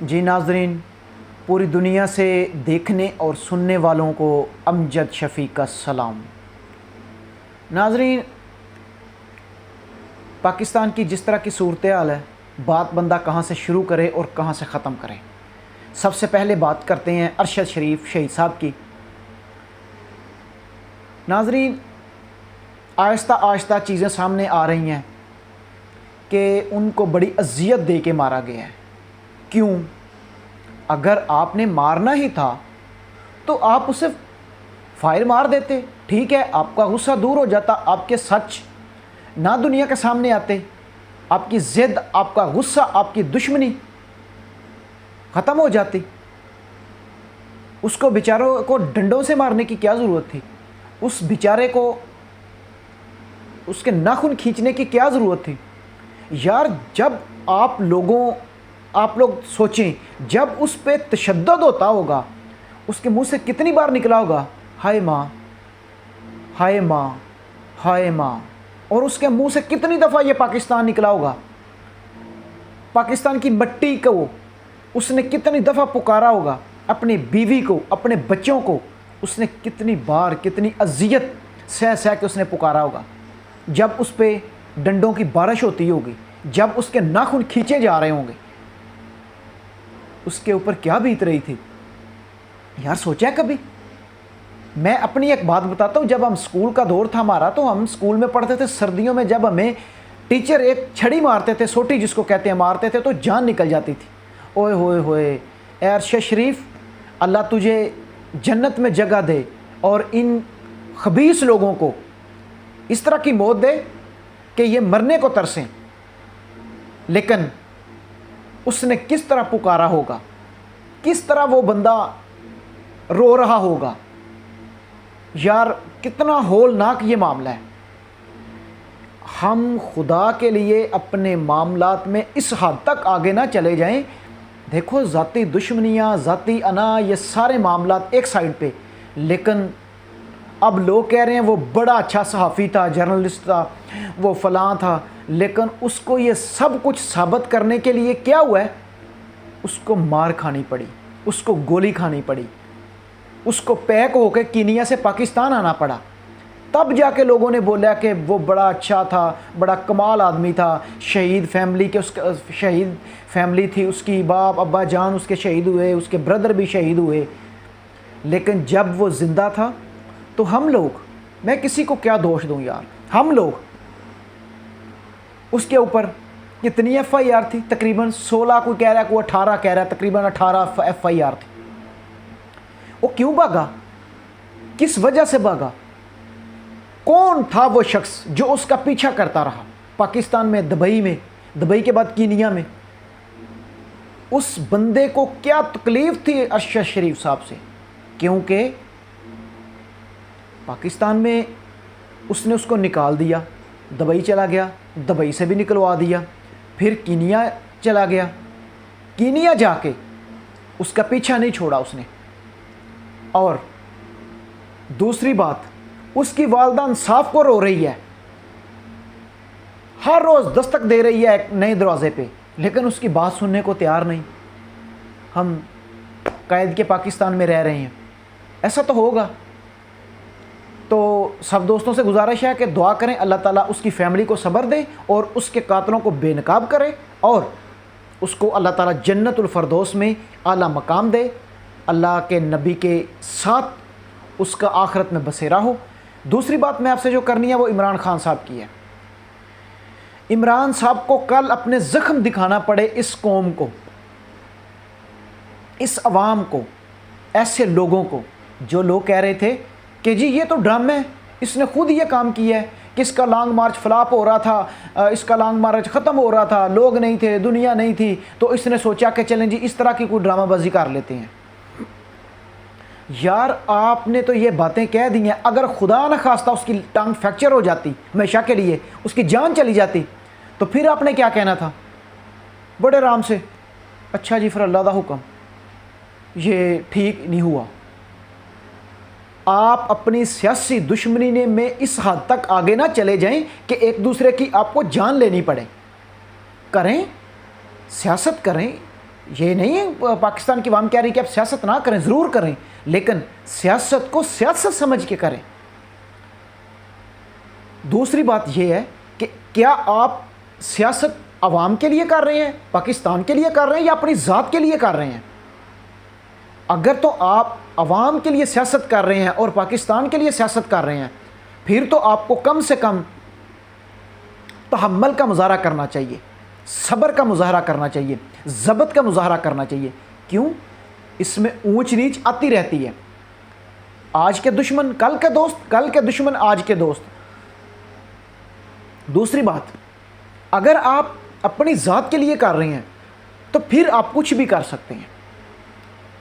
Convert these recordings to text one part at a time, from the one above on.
جی ناظرین، پوری دنیا سے دیکھنے اور سننے والوں کو امجد شفیع کا سلام۔ ناظرین، پاکستان کی جس طرح کی صورتحال ہے، بات بندہ کہاں سے شروع کرے اور کہاں سے ختم کرے۔ سب سے پہلے بات کرتے ہیں ارشد شریف شہید صاحب کی۔ ناظرین، آہستہ آہستہ چیزیں سامنے آ رہی ہیں کہ ان کو بڑی اذیت دے کے مارا گیا ہے۔ کیوں؟ اگر آپ نے مارنا ہی تھا تو آپ اسے فائر مار دیتے، ٹھیک ہے، آپ کا غصہ دور ہو جاتا، آپ کے سچ نہ دنیا کے سامنے آتے، آپ کی ضد، آپ کا غصہ، آپ کی دشمنی ختم ہو جاتی۔ اس کو بیچاروں کو ڈنڈوں سے مارنے کی کیا ضرورت تھی؟ اس بیچارے کو اس کے ناخن کھینچنے کی کیا ضرورت تھی؟ یار، جب آپ لوگ سوچیں، جب اس پہ تشدد ہوتا ہوگا، اس کے منہ سے کتنی بار نکلا ہوگا ہائے ماں، ہائے ماں، ہائے ماں، اور اس کے منہ سے کتنی دفعہ یہ پاکستان نکلا ہوگا، پاکستان کی مٹی کو اس نے کتنی دفعہ پکارا ہوگا، اپنی بیوی کو، اپنے بچوں کو اس نے کتنی بار، کتنی اذیت سہ سہ کے اس نے پکارا ہوگا۔ جب اس پہ ڈنڈوں کی بارش ہوتی ہوگی، جب اس کے ناخن کھینچے جا رہے ہوں گے، اس کے اوپر کیا بیت رہی تھی؟ یار سوچا ہے کبھی؟ میں اپنی ایک بات بتاتا ہوں، جب ہم اسکول کا دور تھا ہمارا، تو ہم اسکول میں پڑھتے تھے، سردیوں میں جب ہمیں ٹیچر ایک چھڑی مارتے تھے، سوٹی جس کو کہتے ہیں، مارتے تھے تو جان نکل جاتی تھی۔ اوئے ہوئے ہوئے، اے ارشد شریف، اللہ تجھے جنت میں جگہ دے اور ان خبیث لوگوں کو اس طرح کی موت دے کہ یہ مرنے کو ترسیں۔ لیکن اس نے کس طرح پکارا ہوگا، کس طرح وہ بندہ رو رہا ہوگا۔ یار کتنا ہولناک یہ معاملہ ہے۔ ہم خدا کے لیے اپنے معاملات میں اس حد تک آگے نہ چلے جائیں۔ دیکھو، ذاتی دشمنیاں، ذاتی انا، یہ سارے معاملات ایک سائڈ پہ، لیکن اب لوگ کہہ رہے ہیں وہ بڑا اچھا صحافی تھا، جرنلسٹ تھا، وہ فلاں تھا، لیکن اس کو یہ سب کچھ ثابت کرنے کے لیے کیا ہوا ہے؟ اس کو مار کھانی پڑی، اس کو گولی کھانی پڑی، اس کو پیک ہو کے کینیا سے پاکستان آنا پڑا۔ تب جا کے لوگوں نے بولا کہ وہ بڑا اچھا تھا، بڑا کمال آدمی تھا، شہید فیملی کے، اس کا شہید فیملی تھی، اس کی باپ ابا جان اس کے شہید ہوئے، اس کے بردر بھی شہید ہوئے۔ لیکن جب وہ زندہ تھا تو ہم لوگ، میں کسی کو کیا دوش دوں یار، ہم لوگ اس کے اوپر کتنی ایف آئی آر تھی؟ تقریباً 16 کوئی کہہ رہا ہے، کوئی 18 کہہ رہا ہے، تقریباً 18 ایف آئی آر تھی۔ وہ کیوں بھاگا؟ کس وجہ سے بھاگا؟ کون تھا وہ شخص جو اس کا پیچھا کرتا رہا؟ پاکستان میں، دبئی کے بعد کینیا میں، اس بندے کو کیا تکلیف تھی ارشد شریف صاحب سے؟ کیونکہ پاکستان میں اس نے اس کو نکال دیا، دبئی چلا گیا، دبئی سے بھی نکلوا دیا، پھر کینیا چلا گیا، کینیا جا کے اس کا پیچھا نہیں چھوڑا اس نے۔ اور دوسری بات، اس کی والدہ انصاف کو رو رہی ہے، ہر روز دستک دے رہی ہے ایک نئے دروازے پہ، لیکن اس کی بات سننے کو تیار نہیں۔ ہم قید کے پاکستان میں رہ رہے ہیں، ایسا تو ہوگا۔ تو سب دوستوں سے گزارش ہے کہ دعا کریں، اللہ تعالیٰ اس کی فیملی کو صبر دے اور اس کے قاتلوں کو بے نقاب کرے، اور اس کو اللہ تعالیٰ جنت الفردوس میں اعلیٰ مقام دے، اللہ کے نبی کے ساتھ اس کا آخرت میں بسیرا ہو۔ دوسری بات میں آپ سے جو کرنی ہے وہ عمران خان صاحب کی ہے۔ عمران صاحب کو کل اپنے زخم دکھانا پڑے اس قوم کو، اس عوام کو، ایسے لوگوں کو جو لوگ کہہ رہے تھے کہ جی یہ تو ڈرامہ ہے، اس نے خود یہ کام کیا ہے، کہ اس کا لانگ مارچ فلاپ ہو رہا تھا، اس کا لانگ مارچ ختم ہو رہا تھا، لوگ نہیں تھے، دنیا نہیں تھی، تو اس نے سوچا کہ چلیں جی اس طرح کی کوئی ڈرامہ بازی کر لیتے ہیں۔ یار آپ نے تو یہ باتیں کہہ دی ہیں، اگر خدا نہ خواستہ اس کی ٹانگ فریکچر ہو جاتی ہمیشہ کے لیے، اس کی جان چلی جاتی، تو پھر آپ نے کیا کہنا تھا؟ بڑے آرام سے، اچھا جی پھر اللہ دا حکم، یہ ٹھیک نہیں ہوا۔ آپ اپنی سیاسی دشمنی میں اس حد تک آگے نہ چلے جائیں کہ ایک دوسرے کی آپ کو جان لینی پڑے۔ کریں، سیاست کریں، یہ نہیں ہے پاکستان کی عوام کہہ رہی کہ آپ سیاست نہ کریں، ضرور کریں، لیکن سیاست کو سیاست سمجھ کے کریں۔ دوسری بات یہ ہے کہ کیا آپ سیاست عوام کے لیے کر رہے ہیں، پاکستان کے لیے کر رہے ہیں، یا اپنی ذات کے لیے کر رہے ہیں؟ اگر تو آپ عوام کے لیے سیاست کر رہے ہیں اور پاکستان کے لیے سیاست کر رہے ہیں، پھر تو آپ کو کم سے کم تحمل کا مظاہرہ کرنا چاہیے، صبر کا مظاہرہ کرنا چاہیے، ضبط کا مظاہرہ کرنا چاہیے۔ کیوں؟ اس میں اونچ نیچ آتی رہتی ہے، آج کے دشمن کل کے دوست، کل کے دشمن آج کے دوست۔ دوسری بات، اگر آپ اپنی ذات کے لیے کر رہے ہیں تو پھر آپ کچھ بھی کر سکتے ہیں،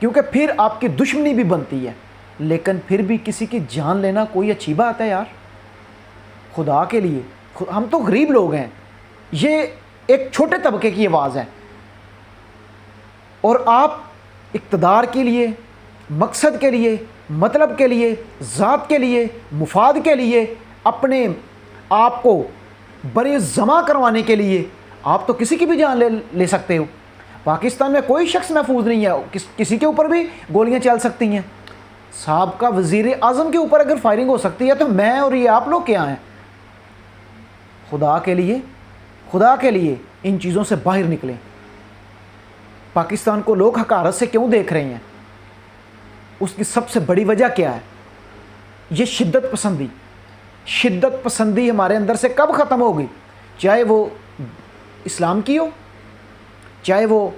کیونکہ پھر آپ کی دشمنی بھی بنتی ہے، لیکن پھر بھی کسی کی جان لینا کوئی اچھی بات ہے یار؟ خدا کے لیے، ہم تو غریب لوگ ہیں، یہ ایک چھوٹے طبقے کی آواز ہے، اور آپ اقتدار کے لیے، مقصد کے لیے، مطلب کے لیے، ذات کے لیے، مفاد کے لیے، اپنے آپ کو بڑے جمع کروانے کے لیے آپ تو کسی کی بھی جان لے سکتے ہو۔ پاکستان میں کوئی شخص محفوظ نہیں ہے، کسی کے اوپر بھی گولیاں چل سکتی ہیں۔ سابقہ وزیر اعظم کے اوپر اگر فائرنگ ہو سکتی ہے تو میں اور یہ آپ لوگ کیا ہیں؟ خدا کے لیے ان چیزوں سے باہر نکلیں۔ پاکستان کو لوگ حقارت سے کیوں دیکھ رہے ہیں؟ اس کی سب سے بڑی وجہ کیا ہے؟ یہ شدت پسندی ہمارے اندر سے کب ختم ہوگی؟ چاہے وہ اسلام کی ہو، چاہے وہ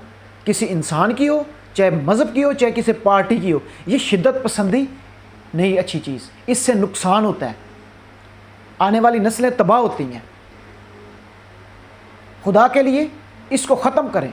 کسی انسان کی ہو، چاہے مذہب کی ہو، چاہے کسی پارٹی کی ہو۔ یہ شدت پسندی نہیں اچھی چیز، اس سے نقصان ہوتا ہے، آنے والی نسلیں تباہ ہوتی ہیں۔ خدا کے لیے اس کو ختم کریں۔